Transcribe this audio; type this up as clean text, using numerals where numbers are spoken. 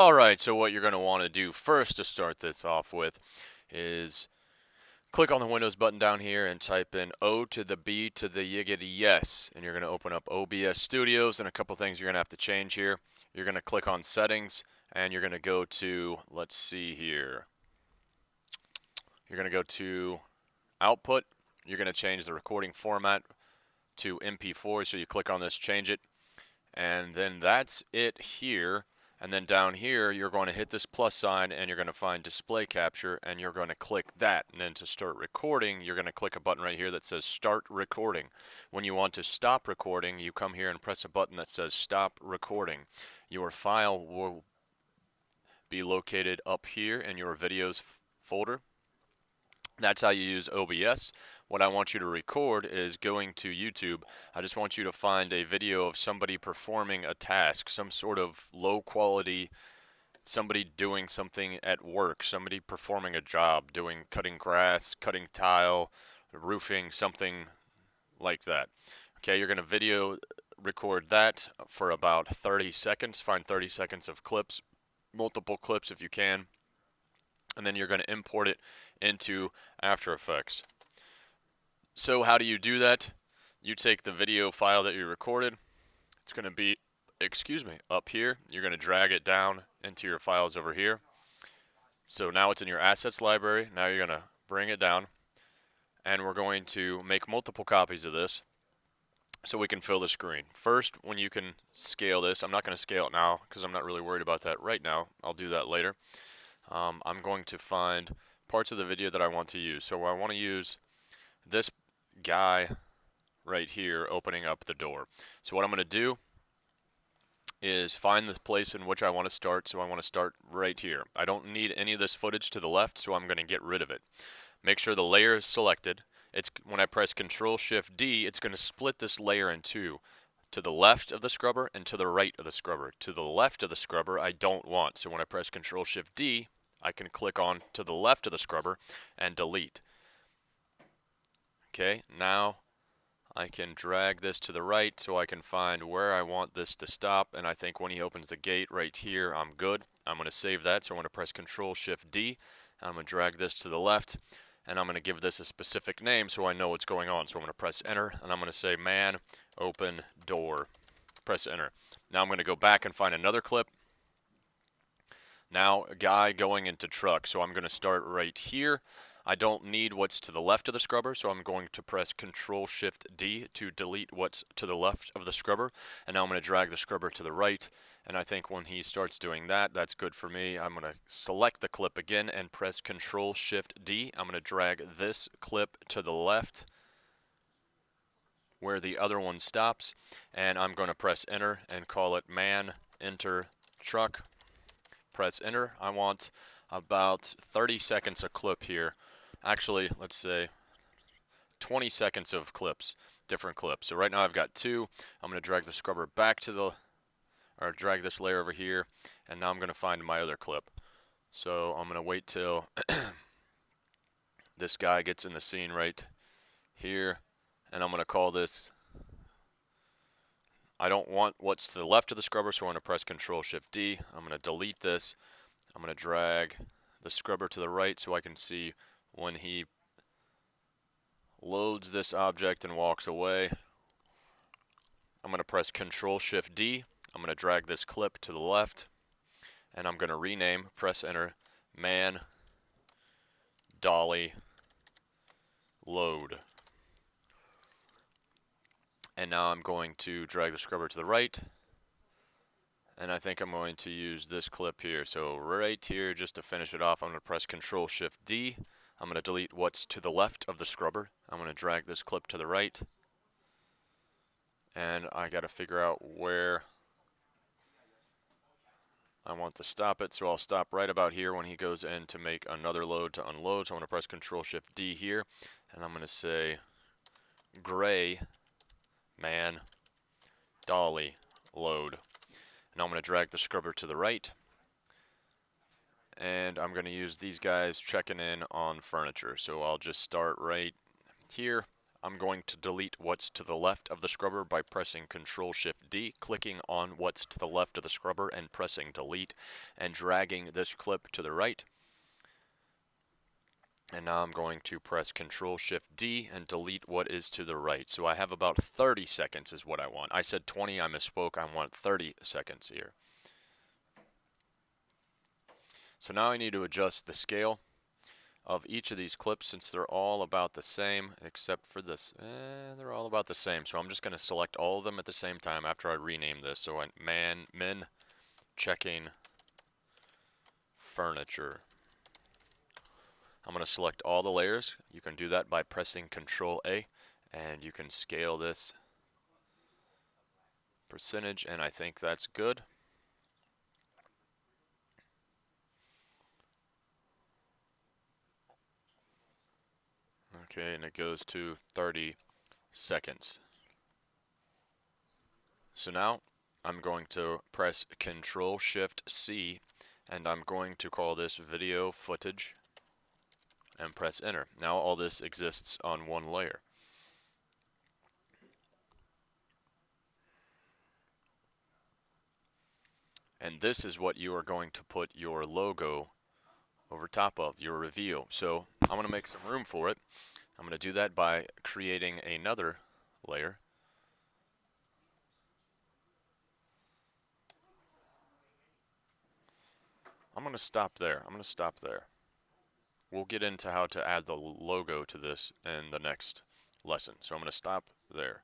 Alright, so what you're going to want to do first to start this off with is click on the Windows button down here and type in O to the B to the yiggity yes. And you're going to open up OBS Studios, and a couple things you're going to have to change here. You're going to click on Settings, and you're going to go to, let's see here. You're going to go to Output. You're going to change the recording format to MP4, so you click on this, change it. And then that's it here. And then down here, you're going to hit this plus sign and you're going to find display capture and you're going to click that. And then to start recording, you're going to click a button right here that says start recording. When you want to stop recording, you come here and press a button that says stop recording. Your file will be located up here in your videos folder. That's how you use OBS. What I want you to record is going to YouTube. I just want you to find a video of somebody performing a task, some sort of low quality, somebody doing something at work, somebody performing a job, cutting grass, cutting tile, roofing, something like that. Okay, you're going to video record that for about 30 seconds. Find 30 seconds of clips, multiple clips if you can. And then you're going to import it into After Effects. So how do you do that? You take the video file that you recorded. It's going to be, up here. You're going to drag it down into your files over here. So now it's in your assets library. Now you're going to bring it down. And we're going to make multiple copies of this so we can fill the screen. First, when you can scale this, I'm not going to scale it now because I'm not really worried about that right now. I'll do that later. I'm going to find parts of the video that I want to use. So I want to use this guy right here opening up the door. So what I'm going to do is find the place in which I want to start. So I want to start right here. I don't need any of this footage to the left, so I'm going to get rid of it. Make sure the layer is selected. When I press Control-Shift-D, it's going to split this layer in two. To the left of the scrubber and to the right of the scrubber. To the left of the scrubber, I don't want. So when I press Control-Shift-D, I can click on to the left of the scrubber and delete. Okay, now I can drag this to the right so I can find where I want this to stop, and I think when he opens the gate right here, I'm good. I'm going to save that, so I'm going to press Control-Shift-D. I'm going to drag this to the left, and I'm going to give this a specific name so I know what's going on. So I'm going to press Enter, and I'm going to say man, open door. Press Enter. Now I'm going to go back and find another clip. Now, a guy going into truck, so I'm going to start right here. I don't need what's to the left of the scrubber, so I'm going to press Control-Shift-D to delete what's to the left of the scrubber. And now I'm going to drag the scrubber to the right, and I think when he starts doing that, that's good for me. I'm going to select the clip again and press Control-Shift-D. I'm going to drag this clip to the left where the other one stops, and I'm going to press Enter and call it man, enter, truck. Press Enter. I want about 30 seconds of clip here. Actually, let's say 20 seconds of clips, different clips. So right now I've got two. I'm going to drag the scrubber back to or drag this layer over here, and now I'm going to find my other clip. So I'm going to wait till this guy gets in the scene right here, and I'm going to call this, I don't want what's to the left of the scrubber, so I'm going to press Control-Shift-D. I'm going to delete this. I'm going to drag the scrubber to the right so I can see when he loads this object and walks away. I'm going to press Control-Shift-D. I'm going to drag this clip to the left, and I'm going to rename, press Enter, man, dolly, load. And now I'm going to drag the scrubber to the right, and I think I'm going to use this clip here. So right here, just to finish it off, I'm going to press Control-Shift-D. I'm going to delete what's to the left of the scrubber. I'm going to drag this clip to the right, and I got to figure out where I want to stop it. So I'll stop right about here when he goes in to make another load to unload. So I'm going to press Control-Shift-D here, and I'm going to say gray, man, dolly, load. Now I'm going to drag the scrubber to the right, and I'm going to use these guys checking in on furniture. So I'll just start right here. I'm going to delete what's to the left of the scrubber by pressing Control-Shift-D, clicking on what's to the left of the scrubber and pressing delete, and dragging this clip to the right. And now I'm going to press Control-Shift-D and delete what is to the right. So I have about 30 seconds is what I want. I said 20, I misspoke, I want 30 seconds here. So now I need to adjust the scale of each of these clips since they're all about the same except for this. They're all about the same. So I'm just going to select all of them at the same time after I rename this. So I min checking furniture. I'm going to select all the layers. You can do that by pressing Control A, and you can scale this percentage, and I think that's good. Okay, and it goes to 30 seconds. So now I'm going to press Control-Shift-C, and I'm going to call this video footage and press enter. Now all this exists on one layer. And this is what you are going to put your logo over top of, your reveal. So I'm going to make some room for it. I'm going to do that by creating another layer. I'm going to stop there. I'm going to stop there. We'll get into how to add the logo to this in the next lesson. So I'm going to stop there.